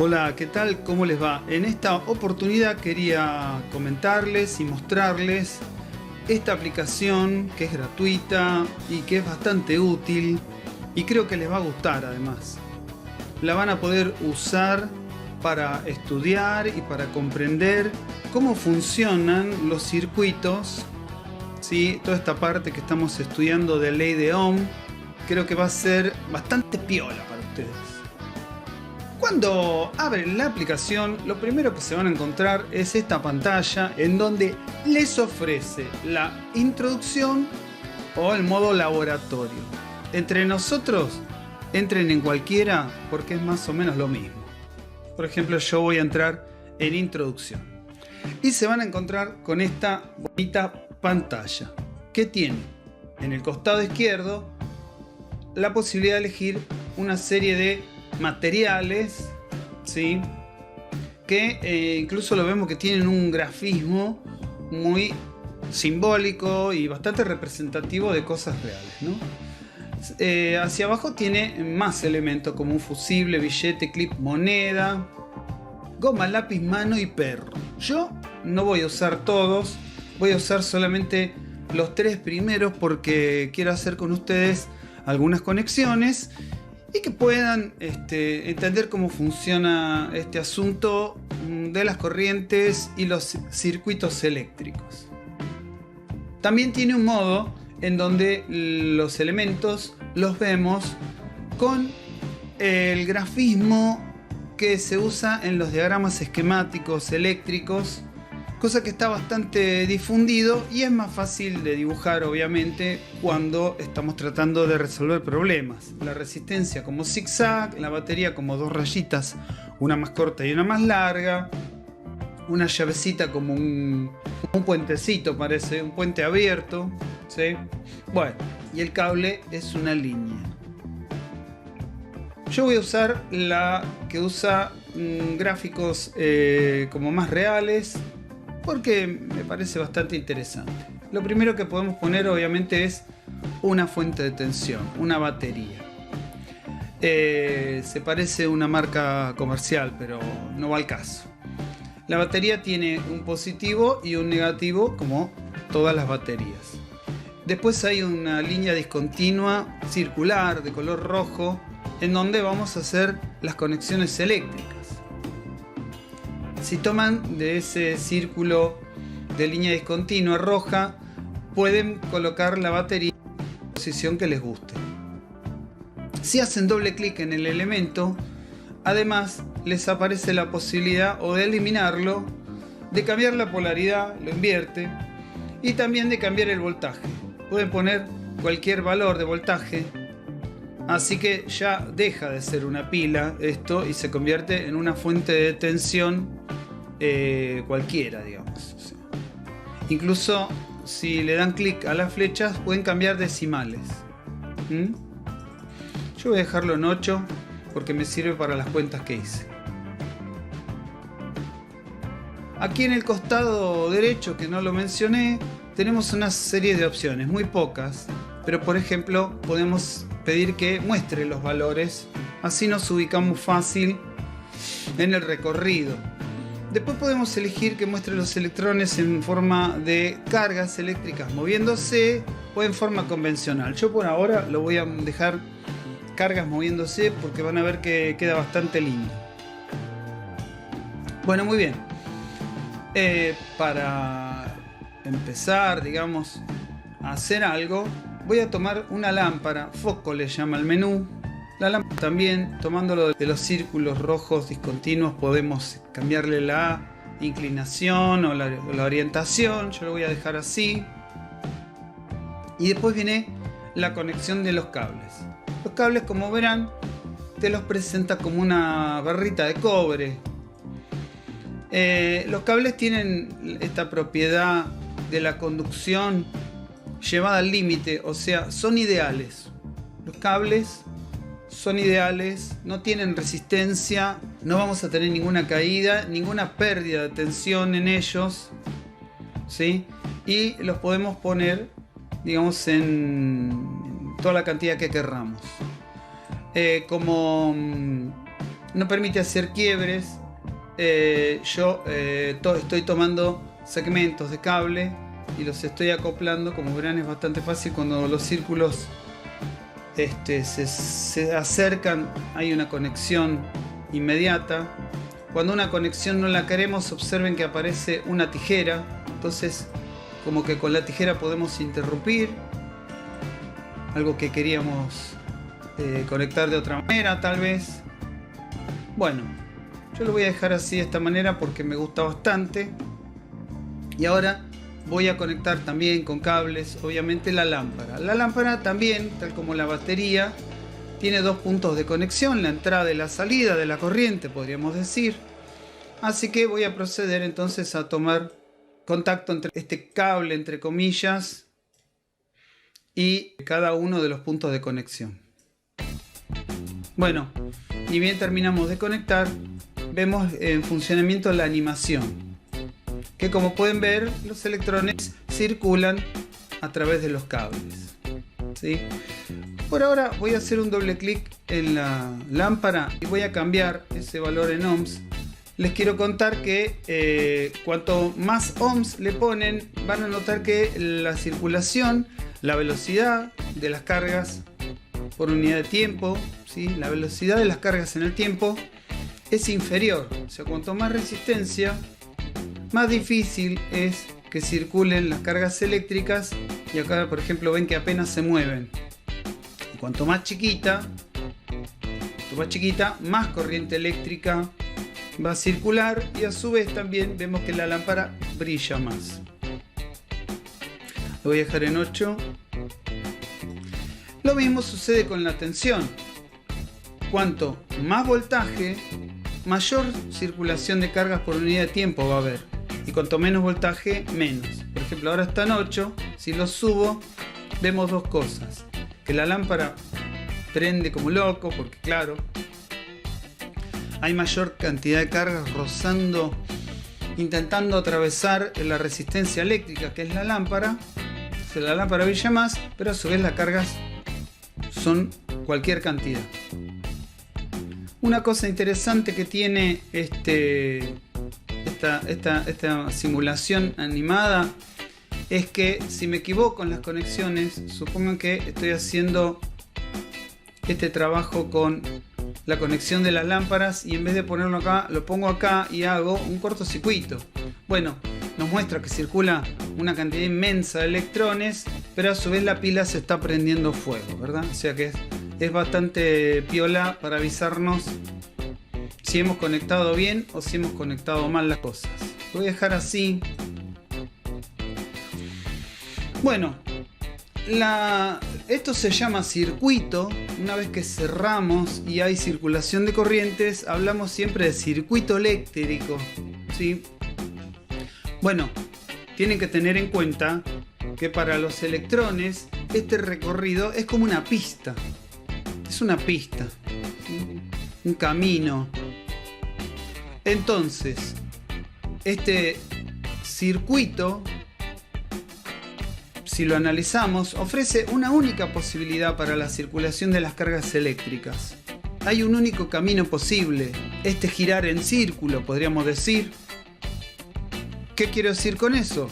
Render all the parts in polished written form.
Hola, ¿qué tal? ¿Cómo les va? En esta oportunidad quería comentarles y mostrarles esta aplicación que es gratuita y que es bastante útil y creo que les va a gustar además. La van a poder usar para estudiar y para comprender cómo funcionan los circuitos, ¿sí? Toda esta parte que estamos estudiando de ley de Ohm creo que va a ser bastante piola para ustedes. Cuando abren la aplicación, lo primero que se van a encontrar es esta pantalla en donde les ofrece la introducción o el modo laboratorio. Entre nosotros, entren en cualquiera porque es más o menos lo mismo. Por ejemplo, yo voy a entrar en introducción y se van a encontrar con esta bonita pantalla que tiene en el costado izquierdo la posibilidad de elegir una serie de materiales, ¿sí? Que incluso lo vemos que tienen un grafismo muy simbólico y bastante representativo de cosas reales, ¿no? Hacia abajo tiene más elementos como un fusible, billete, clip, moneda, goma, lápiz, mano y perro. Yo no voy a usar todos, voy a usar solamente los tres primeros porque quiero hacer con ustedes algunas conexiones y que puedan entender cómo funciona este asunto de las corrientes y los circuitos eléctricos. También tiene un modo en donde los elementos los vemos con el grafismo que se usa en los diagramas esquemáticos eléctricos, cosa que está bastante difundido y es más fácil de dibujar obviamente cuando estamos tratando de resolver problemas. La resistencia como zigzag, la batería como dos rayitas, una más corta y una más larga, una llavecita como un puentecito, parece, un puente abierto, ¿sí? Bueno, y el cable es una línea. Yo voy a usar la que usa gráficos como más reales, porque me parece bastante interesante. Lo primero que podemos poner obviamente es una fuente de tensión, una batería. Se parece a una marca comercial, pero no va al caso. La batería tiene un positivo y un negativo, como todas las baterías. Después hay una línea discontinua circular de color rojo, en donde vamos a hacer las conexiones eléctricas. Si toman de ese círculo de línea discontinua roja, pueden colocar la batería en la posición que les guste. Si hacen doble clic en el elemento, además les aparece la posibilidad o de eliminarlo, de cambiar la polaridad, lo invierte, y también de cambiar el voltaje. Pueden poner cualquier valor de voltaje, así que ya deja de ser una pila esto y se convierte en una fuente de tensión cualquiera, digamos. O sea, incluso si le dan clic a las flechas pueden cambiar decimales. Yo voy a dejarlo en 8 porque me sirve para las cuentas que hice. Aquí en el costado derecho, que no lo mencioné, tenemos una serie de opciones, muy pocas, pero por ejemplo podemos pedir que muestre los valores, así nos ubicamos fácil en el recorrido. Después podemos elegir que muestre los electrones en forma de cargas eléctricas moviéndose o en forma convencional. Yo por ahora lo voy a dejar cargas moviéndose porque van a ver que queda bastante lindo. Bueno, muy bien. Para empezar, digamos, a hacer algo, voy a tomar una lámpara, foco le llama el menú. La lámpara también, tomándolo de los círculos rojos discontinuos, podemos cambiarle la inclinación o la orientación. Yo lo voy a dejar así. Y después viene la conexión de los cables. Los cables, como verán, te los presenta como una barrita de cobre. Los cables tienen esta propiedad de la conducción llevada al límite, o sea, son ideales. Los cables son ideales, no tienen resistencia, no vamos a tener ninguna caída, ninguna pérdida de tensión en ellos, ¿sí? Y los podemos poner, digamos, en toda la cantidad que querramos. Como no permite hacer quiebres. Estoy tomando segmentos de cable y los estoy acoplando. Como verán, es bastante fácil cuando los círculos se acercan, hay una conexión inmediata. Cuando una conexión no la queremos, observen que aparece una tijera. Entonces, como que con la tijera podemos interrumpir algo que queríamos conectar de otra manera, tal vez. Bueno, yo lo voy a dejar así de esta manera porque me gusta bastante. Y ahora voy a conectar también con cables, obviamente, la lámpara. La lámpara también, tal como la batería, tiene dos puntos de conexión, la entrada y la salida de la corriente, podríamos decir. Así que voy a proceder entonces a tomar contacto entre este cable, entre comillas, y cada uno de los puntos de conexión. Bueno, y bien terminamos de conectar, vemos en funcionamiento la animación, que como pueden ver, los electrones circulan a través de los cables, ¿sí? Por ahora voy a hacer un doble clic en la lámpara y voy a cambiar ese valor en ohms. Les quiero contar que cuanto más ohms le ponen, van a notar que la circulación, la velocidad de las cargas por unidad de tiempo, ¿sí? La velocidad de las cargas en el tiempo es inferior. O sea, cuanto más resistencia, más difícil es que circulen las cargas eléctricas. Y acá, por ejemplo, ven que apenas se mueven. Y cuanto más chiquita, más corriente eléctrica va a circular, y a su vez también vemos que la lámpara brilla más. Lo voy a dejar en 8. Lo mismo sucede con la tensión. Cuanto más voltaje, mayor circulación de cargas por unidad de tiempo va a haber. Y cuanto menos voltaje, menos. Por ejemplo, ahora está en 8. Si lo subo, vemos dos cosas. Que la lámpara prende como loco, porque claro, hay mayor cantidad de cargas rozando, intentando atravesar la resistencia eléctrica que es la lámpara. O sea, la lámpara brilla más, pero a su vez las cargas son cualquier cantidad. Una cosa interesante que tiene esta simulación animada es que si me equivoco en las conexiones, supongan que estoy haciendo este trabajo con la conexión de las lámparas y en vez de ponerlo acá, lo pongo acá y hago un cortocircuito. Bueno, nos muestra que circula una cantidad inmensa de electrones, pero a su vez la pila se está prendiendo fuego, ¿verdad? O sea que es bastante piola para avisarnos si hemos conectado bien o si hemos conectado mal las cosas. Lo voy a dejar así. Bueno, esto se llama circuito. Una vez que cerramos y hay circulación de corrientes, hablamos siempre de circuito eléctrico, ¿sí? Bueno, tienen que tener en cuenta que para los electrones este recorrido es como una pista. Es una pista, un camino. Entonces, este circuito, si lo analizamos, ofrece una única posibilidad para la circulación de las cargas eléctricas. Hay un único camino posible, girar en círculo, podríamos decir. ¿Qué quiero decir con eso?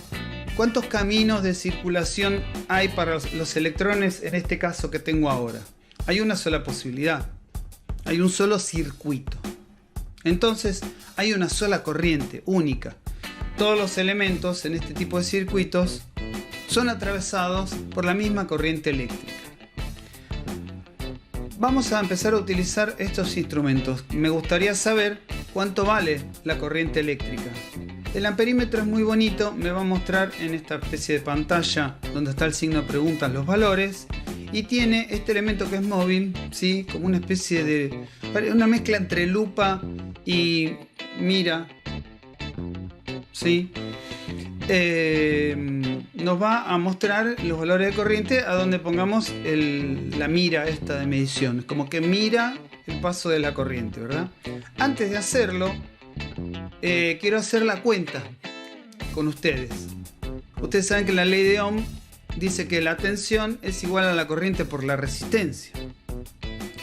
¿Cuántos caminos de circulación hay para los electrones en este caso que tengo ahora? Hay una sola posibilidad, hay un solo circuito. Entonces, hay una sola corriente, única. Todos los elementos en este tipo de circuitos son atravesados por la misma corriente eléctrica. Vamos a empezar a utilizar estos instrumentos. Me gustaría saber cuánto vale la corriente eléctrica. El amperímetro es muy bonito, me va a mostrar en esta especie de pantalla donde está el signo de preguntas los valores, y tiene este elemento que es móvil, ¿sí? Como una especie de una mezcla entre lupa y mira, ¿sí? Nos va a mostrar los valores de corriente a donde pongamos la mira esta de medición. Es como que mira el paso de la corriente, ¿verdad? Antes de hacerlo, quiero hacer la cuenta con ustedes. Ustedes saben que la ley de Ohm dice que la tensión es igual a la corriente por la resistencia.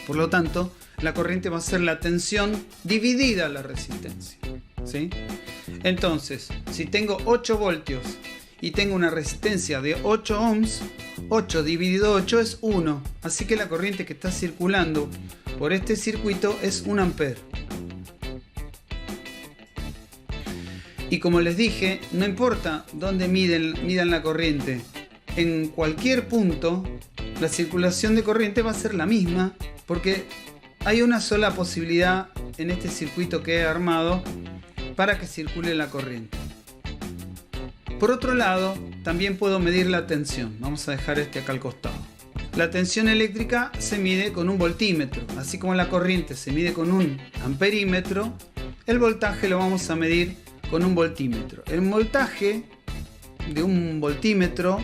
Por lo tanto, la corriente va a ser la tensión dividida la resistencia, ¿sí? Entonces, si tengo 8 voltios y tengo una resistencia de 8 ohms, 8 dividido 8 es 1. Así que la corriente que está circulando por este circuito es 1 ampere. Y como les dije, no importa dónde midan la corriente, en cualquier punto la circulación de corriente va a ser la misma, porque hay una sola posibilidad en este circuito que he armado para que circule la corriente. Por otro lado, también puedo medir la tensión. Vamos a dejar este acá al costado. La tensión eléctrica se mide con un voltímetro, así como la corriente se mide con un amperímetro. El voltaje lo vamos a medir con un voltímetro. El voltaje de un voltímetro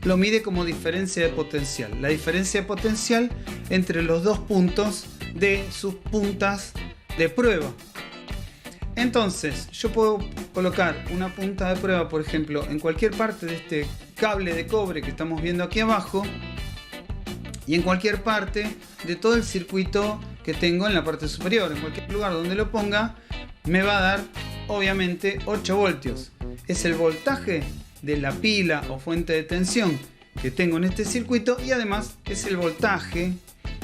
lo mide como diferencia de potencial. La diferencia de potencial entre los dos puntos de sus puntas de prueba. Entonces, yo puedo colocar una punta de prueba, por ejemplo, en cualquier parte de este cable de cobre que estamos viendo aquí abajo, y en cualquier parte de todo el circuito que tengo en la parte superior. En cualquier lugar donde lo ponga, me va a dar, obviamente, 8 voltios. Es el voltaje de la pila o fuente de tensión que tengo en este circuito, y además es el voltaje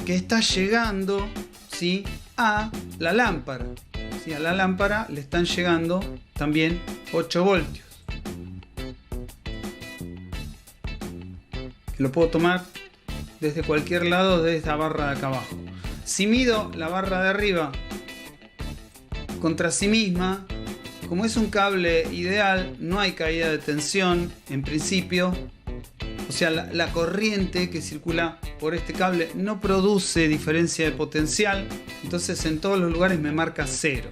que está llegando, ¿sí?, a la lámpara. ¿Sí? A la lámpara le están llegando también 8 voltios. Lo puedo tomar desde cualquier lado de esta barra de acá abajo. Si mido la barra de arriba contra sí misma, como es un cable ideal, no hay caída de tensión en principio. O sea, la corriente que circula por este cable no produce diferencia de potencial. Entonces en todos los lugares me marca 0.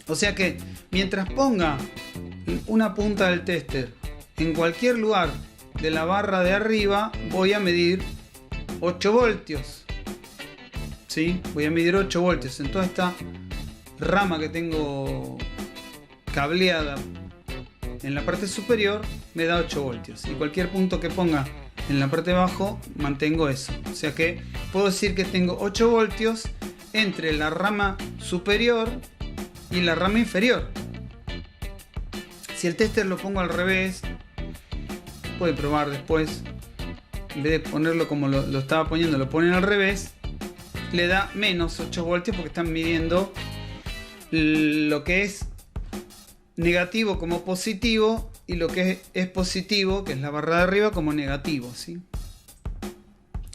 O sea que mientras ponga una punta del tester en cualquier lugar de la barra de arriba, voy a medir 8 voltios. ¿Sí? Voy a medir 8 voltios en toda esta rama que tengo cableada en la parte superior, me da 8 voltios. Y cualquier punto que ponga en la parte de abajo, mantengo eso. O sea que puedo decir que tengo 8 voltios entre la rama superior y la rama inferior. Si el tester lo pongo al revés, puede probar después, en vez de ponerlo como lo estaba poniendo, lo ponen al revés, le da menos 8 voltios porque están midiendo lo que es negativo como positivo y lo que es positivo, que es la barra de arriba, como negativo, ¿sí?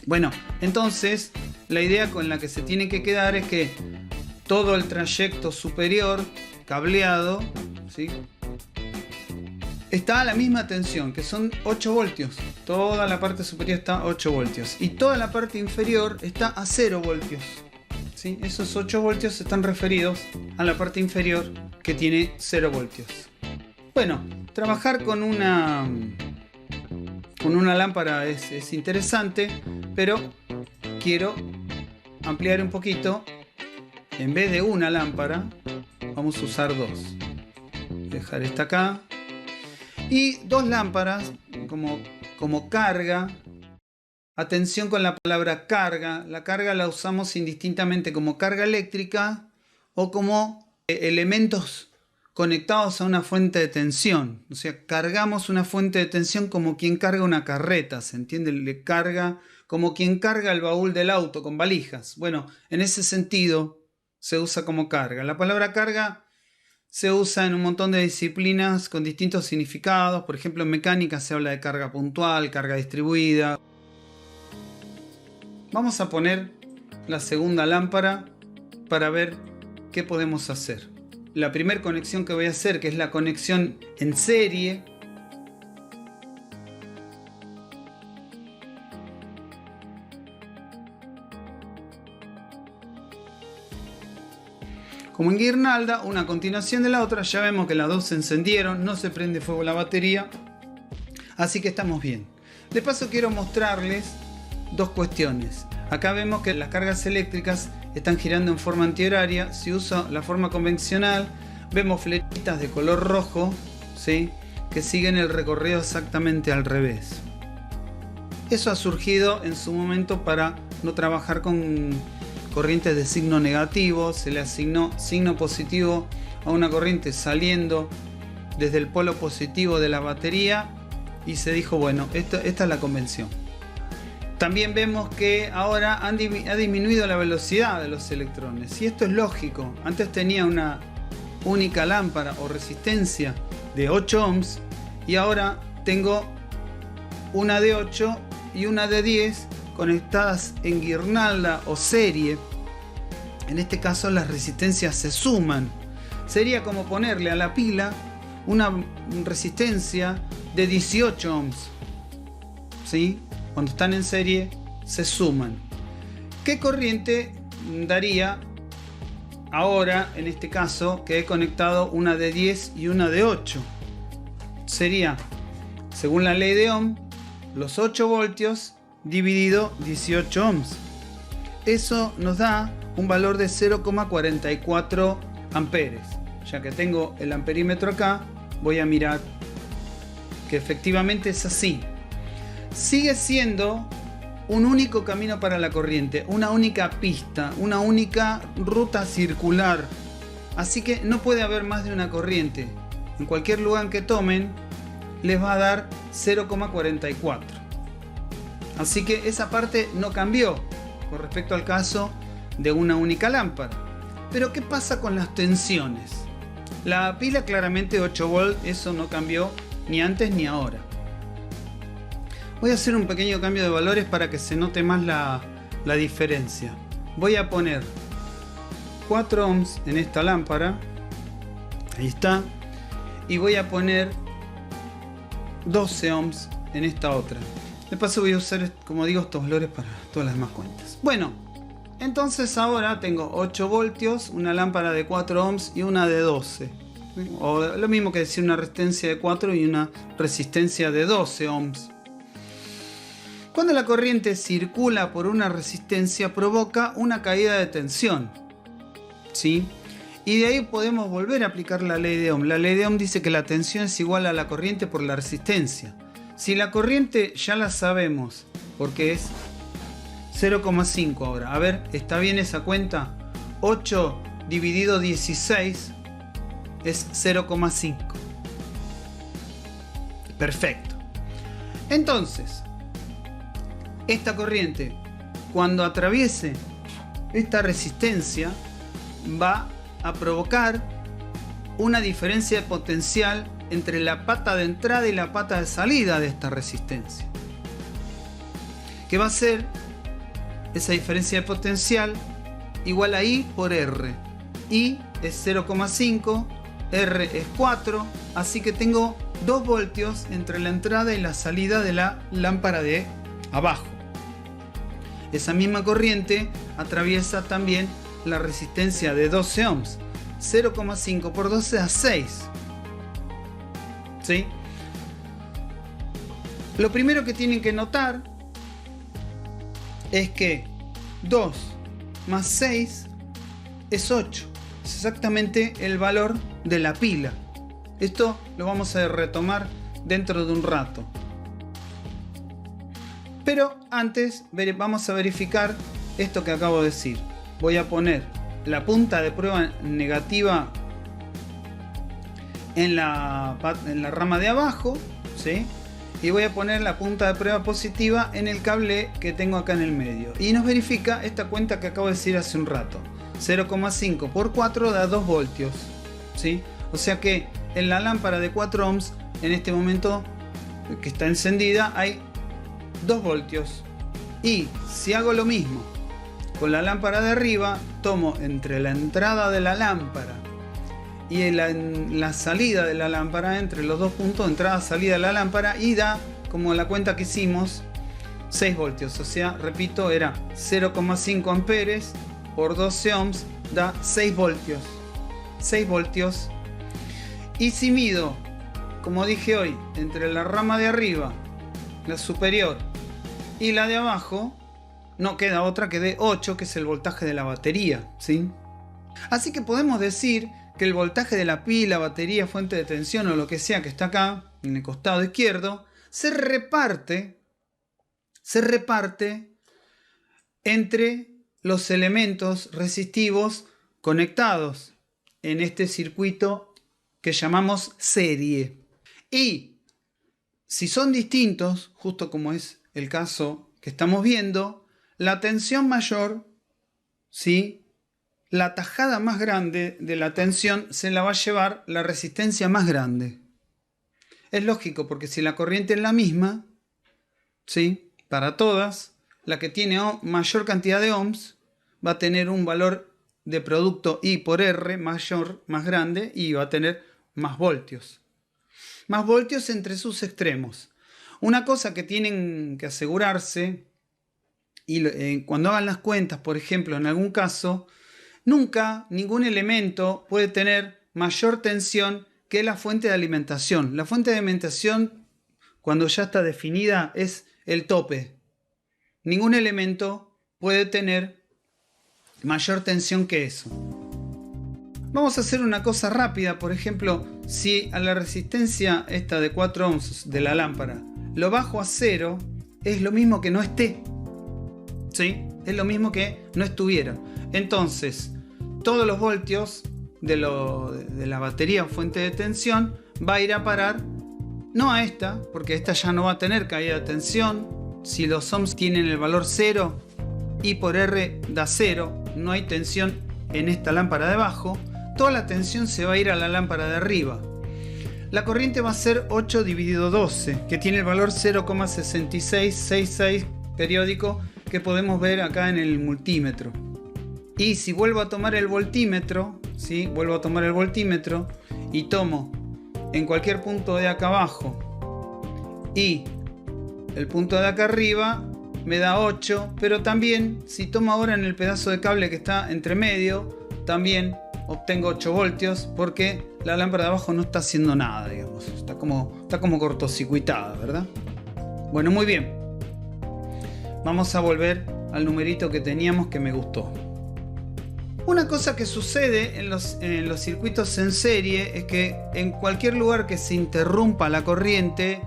Bueno, entonces la idea con la que se tiene que quedar es que todo el trayecto superior cableado, ¿sí?, está a la misma tensión, que son 8 voltios. Toda la parte superior está a 8 voltios y toda la parte inferior está a 0 voltios. ¿Sí? Esos 8 voltios están referidos a la parte inferior, que tiene 0 voltios. Bueno, trabajar con una lámpara es interesante, pero quiero ampliar un poquito. En vez de una lámpara, vamos a usar 2. Dejar esta acá. Y 2 lámparas como carga. Atención con la palabra carga. La carga la usamos indistintamente como carga eléctrica o como elementos conectados a una fuente de tensión. O sea, cargamos una fuente de tensión como quien carga una carreta, ¿se entiende? Le carga como quien carga el baúl del auto con valijas. Bueno, en ese sentido se usa como carga. La palabra carga se usa en un montón de disciplinas con distintos significados. Por ejemplo, en mecánica se habla de carga puntual, carga distribuida. Vamos a poner la segunda lámpara para ver qué podemos hacer. La primera conexión que voy a hacer, que es la conexión en serie, como en guirnalda, una a continuación de la otra. Ya vemos que las dos se encendieron, no se prende fuego la batería, así que estamos bien. De paso quiero mostrarles dos cuestiones. Acá vemos que las cargas eléctricas están girando en forma antihoraria. Si uso la forma convencional, vemos flechitas de color rojo, ¿sí?, que siguen el recorrido exactamente al revés. Eso ha surgido en su momento para no trabajar con corrientes de signo negativo, se le asignó signo positivo a una corriente saliendo desde el polo positivo de la batería y se dijo, bueno, esta es la convención. También vemos que ahora ha disminuido la velocidad de los electrones y esto es lógico. Antes tenía una única lámpara o resistencia de 8 ohms y ahora tengo una de 8 y una de 10 conectadas en guirnalda o serie. En este caso las resistencias se suman. Sería como ponerle a la pila una resistencia de 18 ohms, ¿sí? Cuando están en serie se suman. ¿Qué corriente daría ahora, en este caso, que he conectado una de 10 y una de 8? Sería, según la ley de Ohm, los 8 voltios dividido 18 ohms. Eso nos da un valor de 0,44 amperes. Ya que tengo el amperímetro acá, voy a mirar que efectivamente es así. Sigue siendo un único camino para la corriente, una única pista, una única ruta circular. Así que no puede haber más de una corriente. En cualquier lugar que tomen, les va a dar 0,44. Así que esa parte no cambió con respecto al caso de una única lámpara. Pero ¿qué pasa con las tensiones? La pila claramente 8 volt, eso no cambió ni antes ni ahora. Voy a hacer un pequeño cambio de valores para que se note más la diferencia. Voy a poner 4 ohms en esta lámpara. Ahí está. Y voy a poner 12 ohms en esta otra. De paso voy a usar, como digo, estos valores para todas las demás cuentas. Bueno, entonces ahora tengo 8 voltios, una lámpara de 4 ohms y una de 12. O lo mismo que decir una resistencia de 4 y una resistencia de 12 ohms. Cuando la corriente circula por una resistencia provoca una caída de tensión, ¿sí? Y de ahí podemos volver a aplicar la ley de Ohm. La ley de Ohm dice que la tensión es igual a la corriente por la resistencia. Si la corriente ya la sabemos, porque es 0,5 ahora. A ver, ¿está bien esa cuenta? 8 dividido 16 es 0,5. Perfecto. Entonces, esta corriente, cuando atraviese esta resistencia, va a provocar una diferencia de potencial entre la pata de entrada y la pata de salida de esta resistencia. ¿Qué va a ser? Esa diferencia de potencial igual a I por R. I es 0,5, R es 4, así que tengo 2 voltios entre la entrada y la salida de la lámpara de abajo. Esa misma corriente atraviesa también la resistencia de 12 ohms. 0,5 por 12 da 6. ¿Sí? Lo primero que tienen que notar es que 2 más 6 es 8. Es exactamente el valor de la pila. Esto lo vamos a retomar dentro de un rato. Pero antes vamos a verificar esto que acabo de decir. Voy a poner la punta de prueba negativa en la rama de abajo, ¿sí? Y voy a poner la punta de prueba positiva en el cable que tengo acá en el medio. Y nos verifica esta cuenta que acabo de decir hace un rato. 0,5 por 4 da 2 voltios, ¿sí? O sea que en la lámpara de 4 ohms, en este momento que está encendida, hay 2 voltios. Y si hago lo mismo con la lámpara de arriba, tomo entre la entrada de la lámpara y la salida de la lámpara, entre los dos puntos, entrada salida de la lámpara, y da, como la cuenta que hicimos, 6 voltios. O sea, repito, era 0,5 amperes por 12 ohms, da 6 voltios. 6 voltios. Y si mido, como dije hoy, entre la rama de arriba, la superior, y la de abajo, no queda otra que de 8, que es el voltaje de la batería, ¿sí? Así que podemos decir que el voltaje de la pila, batería, fuente de tensión o lo que sea que está acá, en el costado izquierdo, se reparte entre los elementos resistivos conectados en este circuito que llamamos serie. Y si son distintos, justo como es el caso que estamos viendo, la tensión mayor, ¿sí?, la tajada más grande de la tensión se la va a llevar la resistencia más grande. Es lógico, porque si la corriente es la misma, ¿sí?, para todas, la que tiene mayor cantidad de ohms va a tener un valor de producto I por R mayor, más grande, y va a tener más voltios. Más voltios entre sus extremos. Una cosa que tienen que asegurarse, y cuando hagan las cuentas, por ejemplo, en algún caso, nunca ningún elemento puede tener mayor tensión que la fuente de alimentación. La fuente de alimentación, cuando ya está definida, es el tope. Ningún elemento puede tener mayor tensión que eso. Vamos a hacer una cosa rápida. Por ejemplo, si a la resistencia esta de 4 ohms de la lámpara lo bajo a 0, es lo mismo que no esté. ¿Sí? Es lo mismo que no estuviera. Entonces, todos los voltios de la batería o fuente de tensión va a ir a parar, no a esta, porque esta ya no va a tener caída de tensión. Si los ohms tienen el valor 0, I por R da 0, no hay tensión en esta lámpara de abajo. Toda la tensión se va a ir a la lámpara de arriba. La corriente va a ser 8 dividido 12, que tiene el valor 0,6666 periódico, que podemos ver acá en el multímetro. Y si vuelvo a tomar el voltímetro, ¿sí?, vuelvo a tomar el voltímetro y tomo en cualquier punto de acá abajo y el punto de acá arriba, me da 8, pero también si tomo ahora en el pedazo de cable que está entre medio, también obtengo 8 voltios, porque la lámpara de abajo no está haciendo nada, digamos. Está como cortocircuitada, ¿verdad? Bueno, muy bien. Vamos a volver al numerito que teníamos, que me gustó. Una cosa que sucede en los circuitos en serie es que en cualquier lugar que se interrumpa la corriente,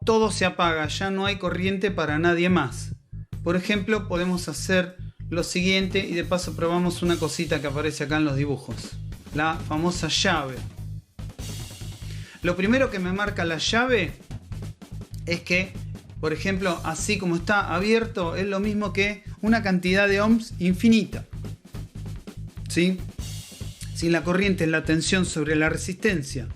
todo se apaga, ya no hay corriente para nadie más. Por ejemplo, podemos hacer lo siguiente, y de paso probamos una cosita que aparece acá en los dibujos, la famosa llave. Lo primero que me marca la llave es que, por ejemplo, así como está abierto, es lo mismo que una cantidad de ohms infinita. ¿Sí? Si la corriente es la tensión sobre la resistencia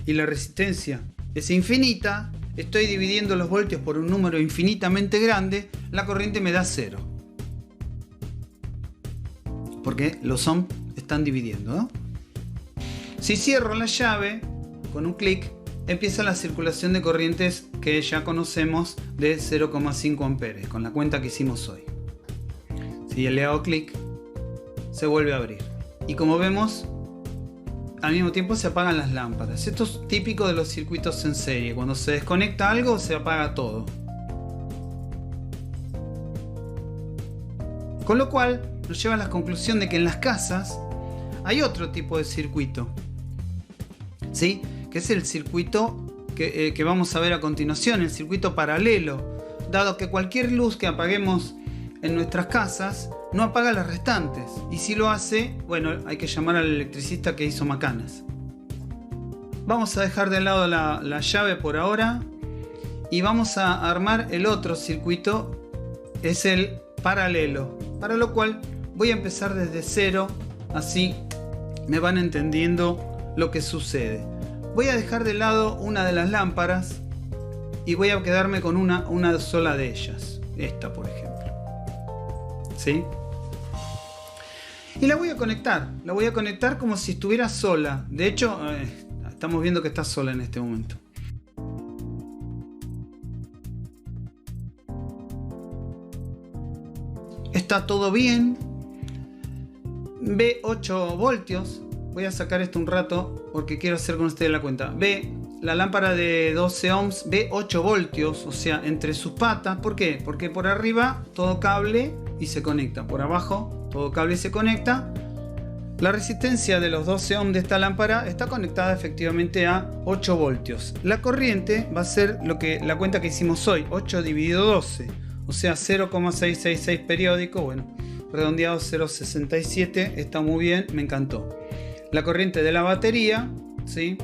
y la resistencia es infinita, estoy dividiendo los voltios por un número infinitamente grande, la corriente me da 0. Porque los ohms están dividiendo, ¿no? Si cierro la llave con un clic, empieza la circulación de corrientes que ya conocemos de 0,5 amperes, con la cuenta que hicimos hoy. Si le hago clic, se vuelve a abrir. Y como vemos, al mismo tiempo se apagan las lámparas. Esto es típico de los circuitos en serie. Cuando se desconecta algo, se apaga todo. Con lo cual, nos lleva a la conclusión de que en las casas hay otro tipo de circuito, ¿sí?, que es el circuito que vamos a ver a continuación, el circuito paralelo, dado que cualquier luz que apaguemos en nuestras casas no apaga las restantes, y si lo hace, bueno, hay que llamar al electricista que hizo macanas. Vamos a dejar de lado la llave por ahora y vamos a armar el otro circuito, es el paralelo, para lo cual voy a empezar desde cero, así me van entendiendo lo que sucede. Voy a dejar de lado una de las lámparas y voy a quedarme con una sola de ellas, esta por ejemplo, ¿sí? Y la voy a conectar como si estuviera sola. De hecho, estamos viendo que está sola en este momento. Está todo bien. Ve 8 voltios. Voy a sacar esto un rato porque quiero hacer con ustedes la cuenta. Ve la lámpara de 12 ohms, ve 8 voltios, o sea, entre sus patas. ¿Por qué? Porque por arriba todo cable y se conecta. Por abajo todo cable y se conecta. La resistencia de los 12 ohms de esta lámpara está conectada efectivamente a 8 voltios. La corriente va a ser la cuenta que hicimos hoy, 8 dividido 12, o sea 0,666 periódico. Bueno, redondeado 0,67, está muy bien, me encantó. La corriente de la batería, ¿sí?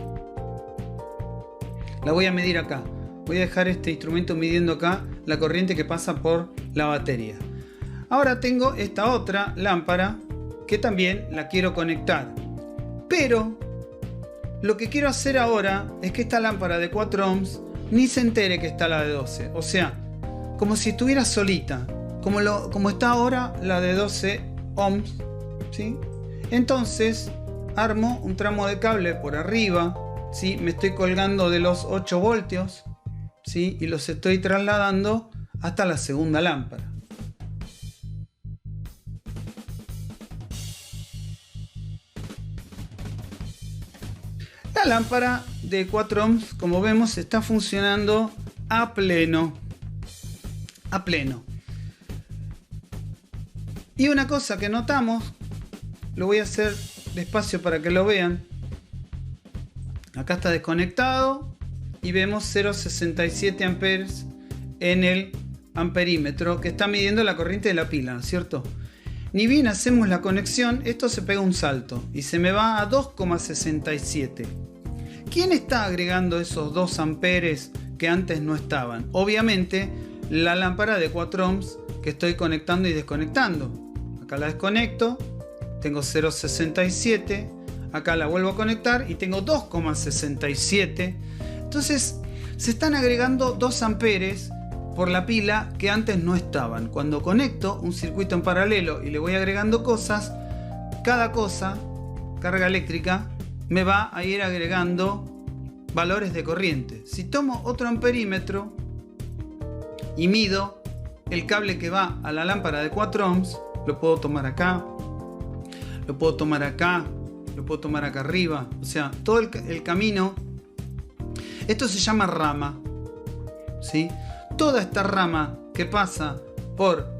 La voy a medir acá. Voy a dejar este instrumento midiendo acá la corriente que pasa por la batería. Ahora tengo esta otra lámpara que también la quiero conectar. Pero lo que quiero hacer ahora es que esta lámpara de 4 ohms ni se entere que está la de 12. O sea, como si estuviera solita. Como está ahora la de 12 ohms. ¿Sí? Entonces armo un tramo de cable por arriba. ¿Sí? Me estoy colgando de los 8 voltios. ¿Sí? Y los estoy trasladando hasta la segunda lámpara. La lámpara de 4 ohms, como vemos, está funcionando a pleno. A pleno. Y una cosa que notamos, lo voy a hacer despacio para que lo vean. Acá está desconectado y vemos 0,67 amperes en el amperímetro que está midiendo la corriente de la pila, ¿no es cierto? Ni bien hacemos la conexión, esto se pega un salto y se me va a 2,67. ¿Quién está agregando esos 2 amperes que antes no estaban? Obviamente la lámpara de 4 ohms que estoy conectando y desconectando. Acá la desconecto, tengo 0,67, acá la vuelvo a conectar y tengo 2,67. Entonces se están agregando 2 amperes por la pila que antes no estaban. Cuando conecto un circuito en paralelo y le voy agregando cosas, cada cosa, carga eléctrica, me va a ir agregando valores de corriente. Si tomo otro amperímetro y mido el cable que va a la lámpara de 4 ohms, lo puedo tomar acá, lo puedo tomar acá, lo puedo tomar acá arriba, o sea, todo el camino. Esto se llama rama, ¿sí? Toda esta rama que pasa por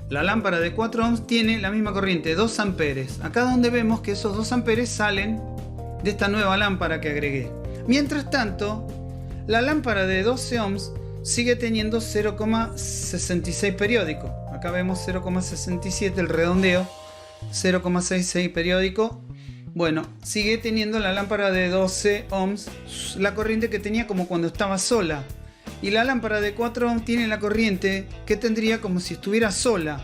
la lámpara de 4 ohms tiene la misma corriente, 2 amperes. Acá donde vemos que esos 2 amperes salen de esta nueva lámpara que agregué. Mientras tanto, la lámpara de 12 ohms sigue teniendo 0,66 periódico. Acá vemos 0,67 el redondeo, 0,66 periódico. Bueno, sigue teniendo la lámpara de 12 ohms la corriente que tenía como cuando estaba sola. Y la lámpara de 4 ohms tiene la corriente que tendría como si estuviera sola.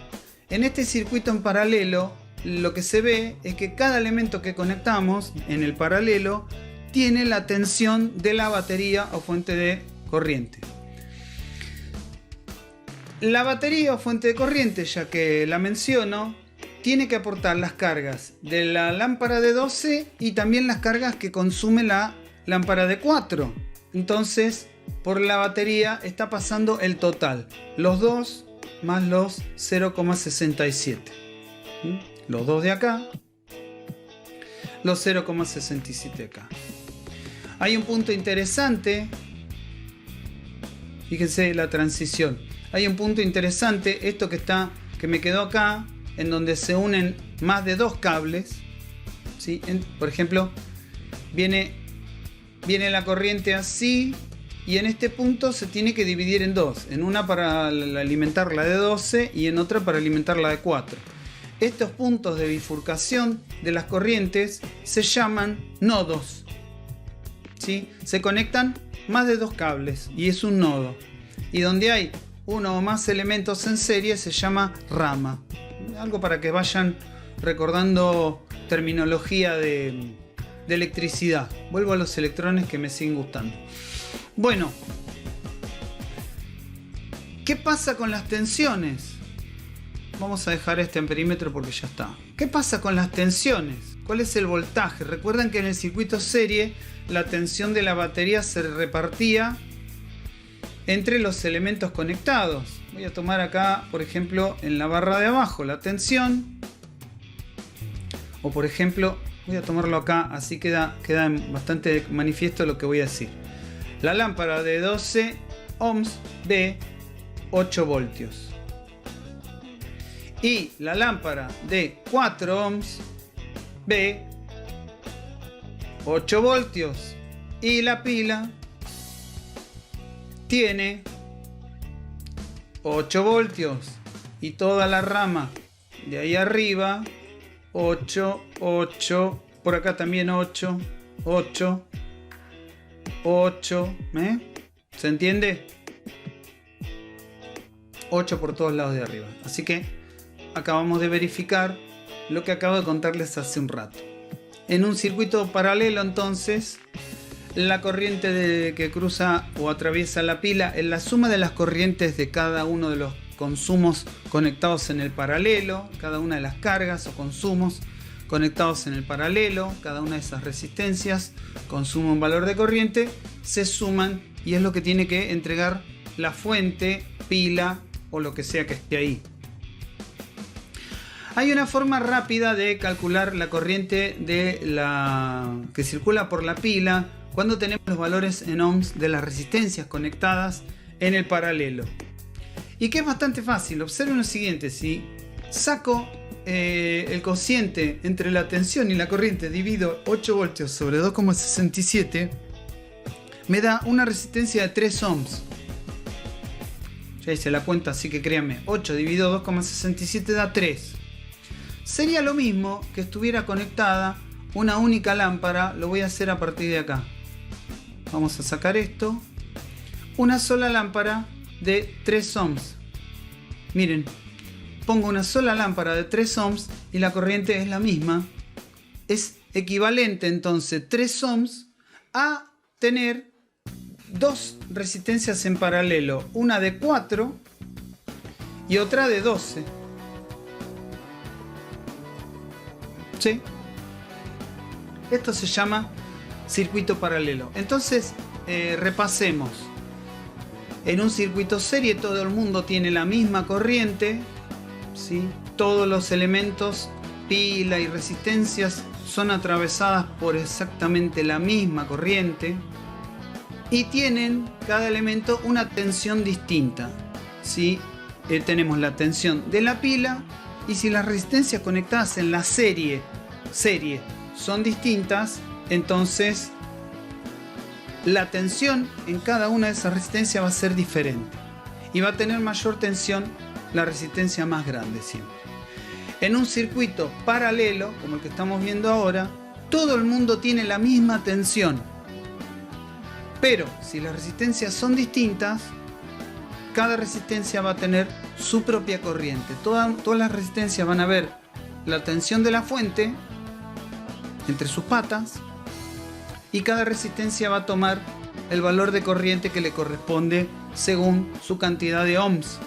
En este circuito en paralelo, lo que se ve es que cada elemento que conectamos en el paralelo tiene la tensión de la batería o fuente de corriente. La batería o fuente de corriente, ya que la menciono, tiene que aportar las cargas de la lámpara de 12 y también las cargas que consume la lámpara de 4. Entonces, por la batería está pasando el total, los 2 más los 0,67. Los 2 de acá, los 0,67 de acá. Hay un punto interesante, fíjense la transición. Hay un punto interesante, esto que me quedó acá, en donde se unen más de 2 cables, ¿sí? Por ejemplo, viene la corriente así y en este punto se tiene que dividir en 2, en una para alimentar la de 12 y en otra para alimentar la de 4. Estos puntos de bifurcación de las corrientes se llaman nodos, ¿sí? Se conectan más de 2 cables y es un nodo. Y donde hay uno o más elementos en serie se llama rama. Algo para que vayan recordando terminología de electricidad. Vuelvo a los electrones que me siguen gustando. Bueno, ¿qué pasa con las tensiones? Vamos a dejar este amperímetro porque ya está. ¿Qué pasa con las tensiones? ¿Cuál es el voltaje? Recuerdan que en el circuito serie la tensión de la batería se repartía entre los elementos conectados. Voy a tomar acá, por ejemplo, en la barra de abajo la tensión. O por ejemplo, voy a tomarlo acá, así queda bastante manifiesto lo que voy a decir. La lámpara de 12 ohms ve 8 voltios. Y la lámpara de 4 ohms ve 8 voltios. Y la pila tiene 8 voltios. Y toda la rama de ahí arriba, 8, 8, por acá también 8, 8, 8, ¿se entiende? 8 por todos lados de arriba. Así que acabamos de verificar lo que acabo de contarles hace un rato. En un circuito paralelo, entonces, la corriente que cruza o atraviesa la pila es la suma de las corrientes de cada uno de los consumos conectados en el paralelo, cada una de las cargas o consumos conectados en el paralelo, cada una de esas resistencias consume un valor de corriente, se suman y es lo que tiene que entregar la fuente, pila o lo que sea que esté ahí. Hay una forma rápida de calcular la corriente que circula por la pila cuando tenemos los valores en ohms de las resistencias conectadas en el paralelo. Y que es bastante fácil. Observen lo siguiente: si saco el cociente entre la tensión y la corriente, divido 8 voltios sobre 2,67, me da una resistencia de 3 ohms. Ya hice la cuenta, así que créanme, 8 dividido 2,67 da 3. Sería lo mismo que estuviera conectada una única lámpara. Lo voy a hacer a partir de acá. Vamos a sacar esto. Una sola lámpara de 3 ohms. Miren, pongo una sola lámpara de 3 ohms y la corriente es la misma. Es equivalente entonces 3 ohms a tener dos resistencias en paralelo. Una de 4 y otra de 12. ¿Sí? Esto se llama circuito paralelo. Entonces, repasemos. En un circuito serie todo el mundo tiene la misma corriente, ¿sí? Todos los elementos, pila y resistencias, son atravesadas por exactamente la misma corriente y tienen cada elemento una tensión distinta, ¿sí? Tenemos la tensión de la pila, y si las resistencias conectadas en la serie son distintas, entonces la tensión en cada una de esas resistencias va a ser diferente y va a tener mayor tensión la resistencia más grande siempre. En un circuito paralelo como el que estamos viendo ahora, todo el mundo tiene la misma tensión, pero si las resistencias son distintas, cada resistencia va a tener su propia corriente. Todas las resistencias van a ver la tensión de la fuente entre sus patas y cada resistencia va a tomar el valor de corriente que le corresponde según su cantidad de ohms.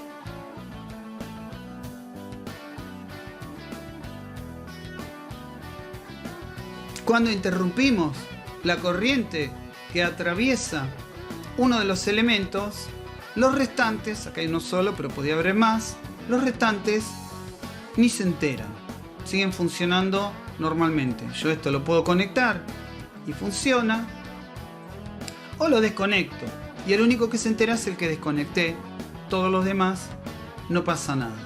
Cuando interrumpimos la corriente que atraviesa uno de los elementos, los restantes, acá hay uno solo pero podía haber más, los restantes ni se enteran, siguen funcionando normalmente. Yo esto lo puedo conectar y funciona, o lo desconecto y el único que se entera es el que desconecté. Todos los demás no pasa nada.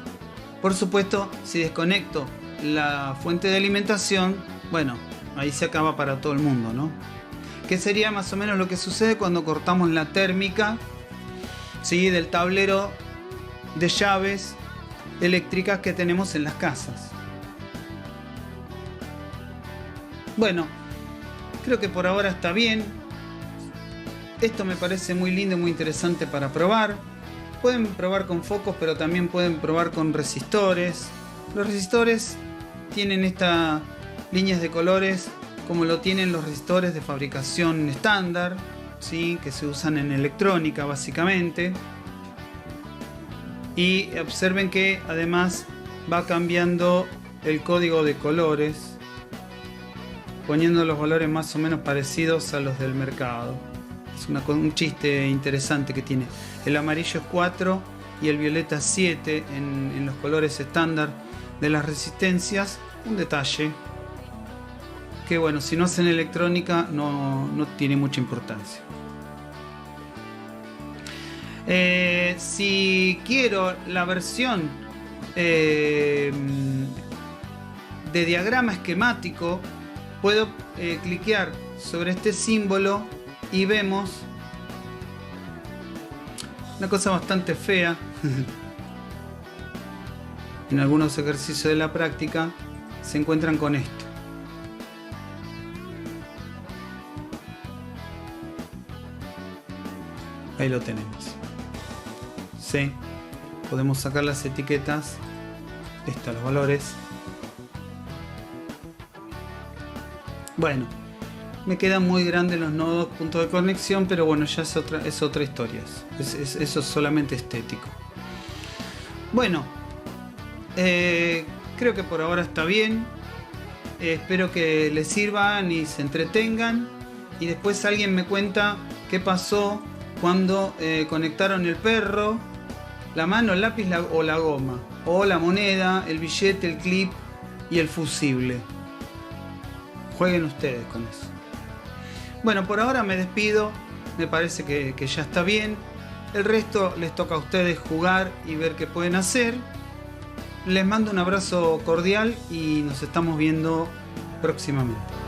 Por supuesto, si desconecto la fuente de alimentación, bueno, ahí se acaba para todo el mundo, ¿no? Que sería más o menos lo que sucede cuando cortamos la térmica, ¿sí?, del tablero de llaves eléctricas que tenemos en las casas. Bueno, creo que por ahora está bien. Esto me parece muy lindo y muy interesante para probar. Pueden probar con focos, pero también pueden probar con resistores. Los resistores tienen estas líneas de colores como lo tienen los resistores de fabricación estándar, ¿sí?, que se usan en electrónica básicamente. Y observen que además va cambiando el código de colores, poniendo los valores más o menos parecidos a los del mercado. Es un chiste interesante que tiene. El amarillo es 4 y el violeta 7 en los colores estándar de las resistencias. Un detalle que, bueno, si no hacen electrónica no tiene mucha importancia. Si quiero la versión de diagrama esquemático, puedo cliquear sobre este símbolo y vemos una cosa bastante fea. en algunos ejercicios de la práctica se encuentran con esto. Ahí lo tenemos. ¿Sí? Podemos sacar las etiquetas. Estos los valores. Bueno, me quedan muy grandes los nodos, puntos de conexión, pero bueno, ya es otra historia. Eso es solamente estético. Bueno, creo que por ahora está bien. Espero que les sirvan y se entretengan. Y después alguien me cuenta qué pasó cuando conectaron el perro, la mano, el lápiz o la goma, o la moneda, el billete, el clip y el fusible. Jueguen ustedes con eso. Bueno, por ahora me despido. Me parece que ya está bien. El resto les toca a ustedes jugar y ver qué pueden hacer. Les mando un abrazo cordial y nos estamos viendo próximamente.